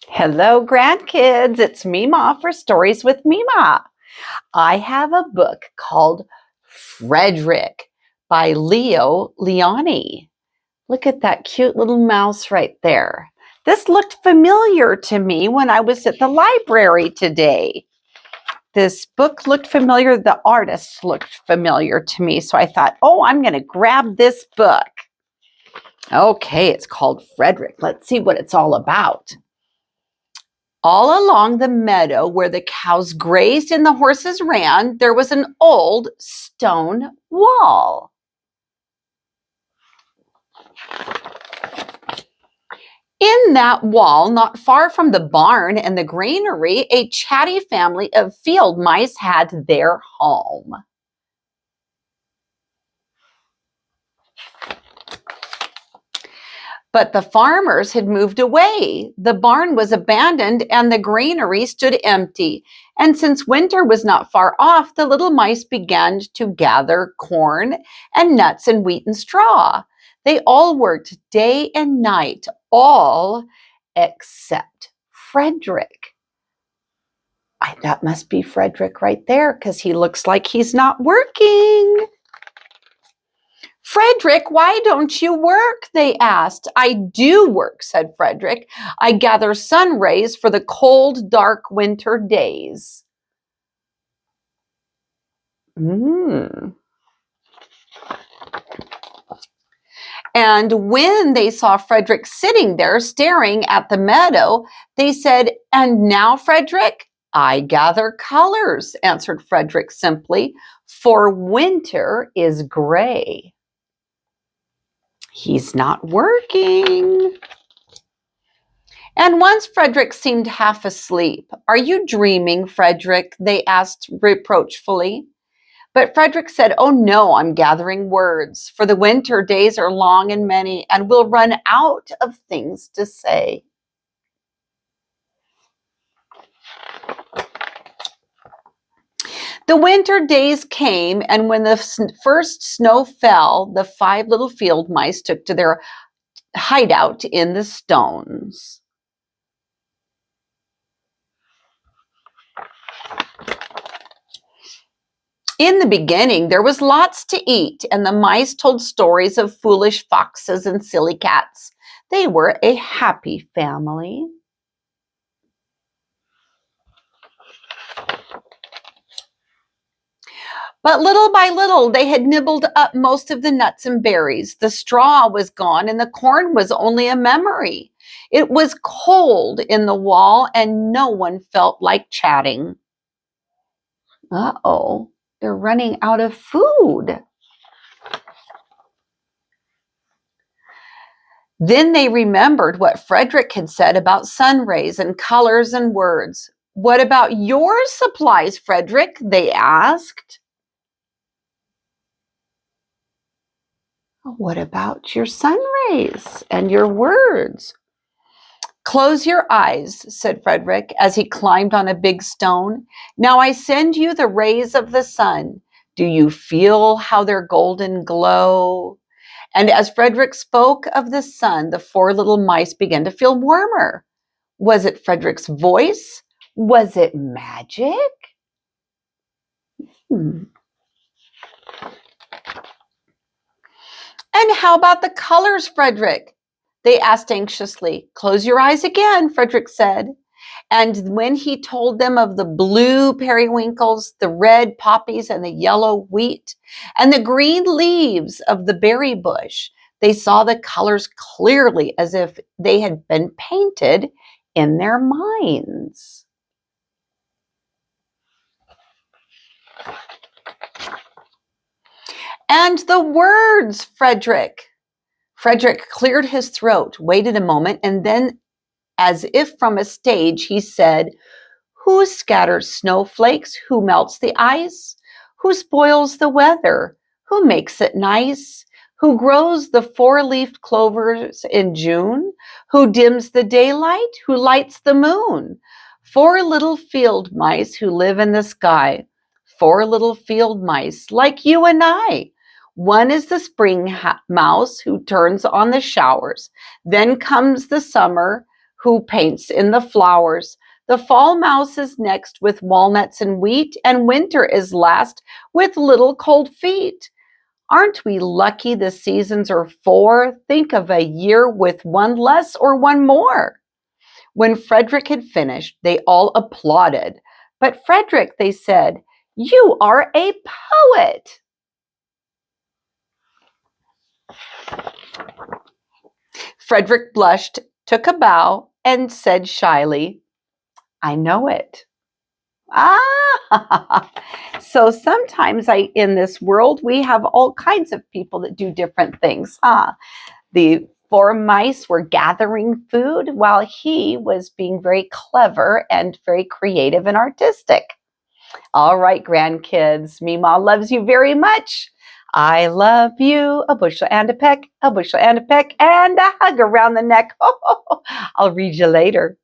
Hello, grandkids. It's Mema for Stories with Mema. I have a book called Fredrick by Leo Leoni. Look at that cute little mouse right there. This looked familiar to me when I was at the library today. This book looked familiar. The artist looked familiar to me. So I thought, I'm going to grab this book. Okay, it's called Fredrick. Let's see what it's all about. All along the meadow where the cows grazed and the horses ran, there was an old stone wall. In that wall, not far from the barn and the granary, a chatty family of field mice had their home. But the farmers had moved away. The barn was abandoned and the granary stood empty. And since winter was not far off, the little mice began to gather corn and nuts and wheat and straw. They all worked day and night, all except Fredrick. That must be Fredrick right there because he looks like he's not working. Fredrick, why don't you work? They asked. I do work, said Fredrick. I gather sun rays for the cold, dark winter days. And when they saw Fredrick sitting there staring at the meadow, they said, And now, Fredrick? I gather colors, answered Fredrick simply, for winter is gray. He's not working. And once Fredrick seemed half asleep. Are you dreaming, Fredrick? They asked reproachfully. But Fredrick said, Oh no, I'm gathering words, for the winter days are long and many, and we'll run out of things to say. The winter days came, and when the first snow fell, the 5 little field mice took to their hideout in the stones. In the beginning, there was lots to eat, and the mice told stories of foolish foxes and silly cats. They were a happy family. But little by little, they had nibbled up most of the nuts and berries. The straw was gone, and the corn was only a memory. It was cold in the wall, and no one felt like chatting. Uh-oh, they're running out of food. Then they remembered what Fredrick had said about sun rays and colors and words. What about your supplies, Fredrick? They asked. What about your sun rays and your words? Close your eyes, said Fredrick as he climbed on a big stone. Now I send you the rays of the sun. Do you feel how their golden glow? And as Fredrick spoke of the sun, the 4 little mice began to feel warmer. Was it Fredrick's voice? Was it magic? And how about the colors, Fredrick? They asked anxiously. Close your eyes again, Fredrick said. And when he told them of the blue periwinkles, the red poppies, and the yellow wheat, and the green leaves of the berry bush, they saw the colors clearly as if they had been painted in their minds. And the words, Fredrick. Fredrick cleared his throat, waited a moment, and then, as if from a stage, he said, Who scatters snowflakes? Who melts the ice? Who spoils the weather? Who makes it nice? Who grows the 4-leafed clovers in June? Who dims the daylight? Who lights the moon? 4 little field mice who live in the sky. 4 little field mice like you and I. One is the spring mouse who turns on the showers. Then comes the summer Who paints in the flowers? The fall mouse is next with walnuts and wheat, and winter is last with little cold feet. Aren't we lucky the seasons are four? Think of a year with one less or one more. When Fredrick had finished, they all applauded. But Fredrick, they said, you are a poet. Fredrick blushed, took a bow, and said shyly, I know it. Ah, so sometimes in this world, we have all kinds of people that do different things. The four mice were gathering food while he was being very clever and very creative and artistic. All right, grandkids, Mema loves you very much. I love you, a bushel and a peck, a bushel and a peck, and a hug around the neck. I'll read you later.